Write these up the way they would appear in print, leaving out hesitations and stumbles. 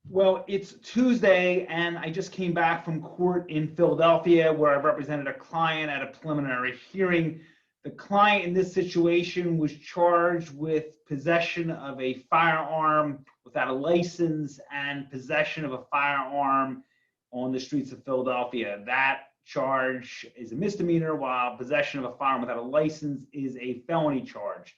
Well, it's Tuesday, and I just came back from court in Philadelphia where I represented a client at a preliminary hearing. The client in this situation was charged with possession of a firearm without a license and possession of a firearm on the streets of Philadelphia. That charge is a misdemeanor, while possession of a firearm without a license is a felony charge.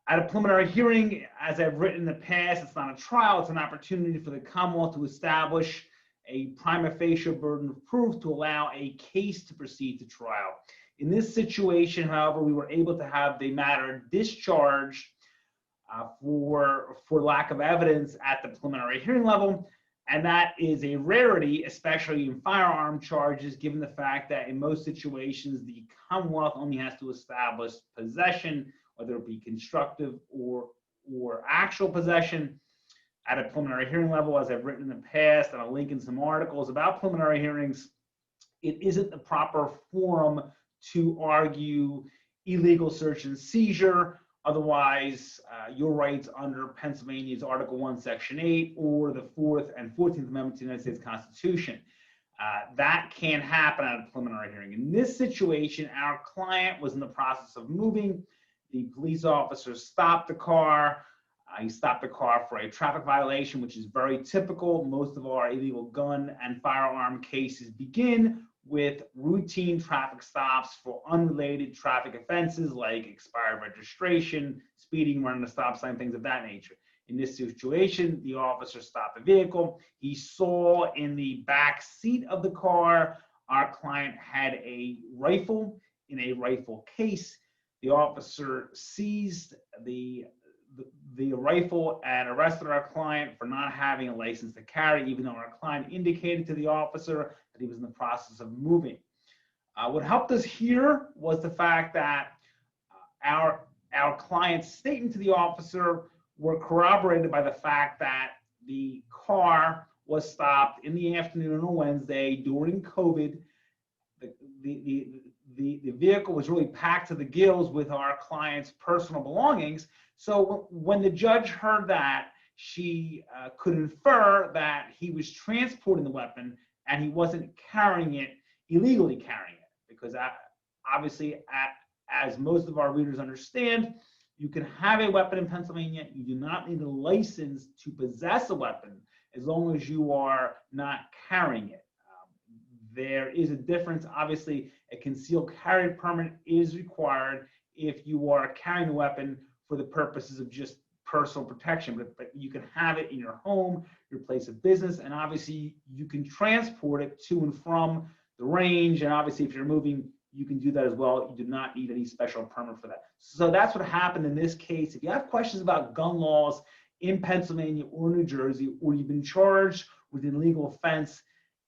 At a preliminary hearing, as I've written in the past, it's not a trial, it's an opportunity for the Commonwealth to establish a prima facie burden of proof to allow a case to proceed to trial. In this situation, however, we were able to have the matter discharged for lack of evidence at the preliminary hearing level, and that is a rarity, especially in firearm charges, given the fact that in most situations, the Commonwealth only has to establish possession, whether it be constructive or actual possession. At a preliminary hearing level, as I've written in the past, and I'll link in some articles about preliminary hearings, it isn't the proper forum to argue illegal search and seizure. Otherwise, your rights under Pennsylvania's Article 1, Section 8, or the 4th and 14th Amendments to the United States Constitution. That can't happen at a preliminary hearing. In this situation, our client was in the process of moving. The police officer stopped the car. He stopped the car for a traffic violation, which is very typical. Most of our illegal gun and firearm cases begin with routine traffic stops for unrelated traffic offenses like expired registration, speeding, running a stop sign, things of that nature. In this situation, the officer stopped the vehicle. He saw in the back seat of the car, our client had a rifle in a rifle case. The officer seized the rifle and arrested our client for not having a license to carry, even though our client indicated to the officer that he was in the process of moving. What helped us here was the fact that our client's statement to the officer were corroborated by the fact that the car was stopped in the afternoon on a Wednesday during COVID. The vehicle was really packed to the gills with our client's personal belongings. So when the judge heard that, she could infer that he was transporting the weapon and he wasn't carrying it, illegally carrying it. Because obviously, as most of our readers understand, you can have a weapon in Pennsylvania. You do not need a license to possess a weapon as long as you are not carrying it. There is a difference. Obviously, a concealed carry permit is required if you are carrying a weapon for the purposes of just personal protection, but you can have it in your home, your place of business, and obviously you can transport it to and from the range, and obviously if you're moving, you can do that as well. You do not need any special permit for that. So that's what happened in this case. If you have questions about gun laws in Pennsylvania or New Jersey, or you've been charged with an illegal offense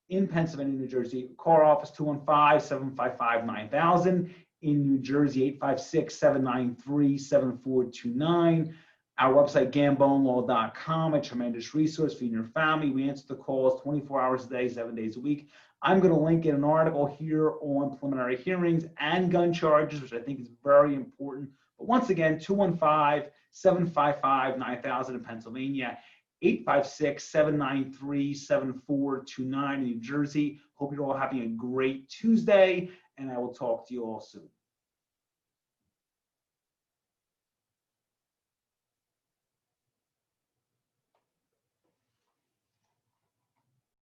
in Pennsylvania, New Jersey, call our office 215-755-9000. In New Jersey, 856-793-7429. Our website, gambonelaw.com, a tremendous resource for you and your family. We answer the calls 24 hours a day, 7 days a week. I'm going to link in an article here on preliminary hearings and gun charges, which I think is very important. But once again, 215-755-9000 in Pennsylvania, 856-793-7429 in New Jersey. Hope you're all having a great Tuesday, and I will talk to you all soon.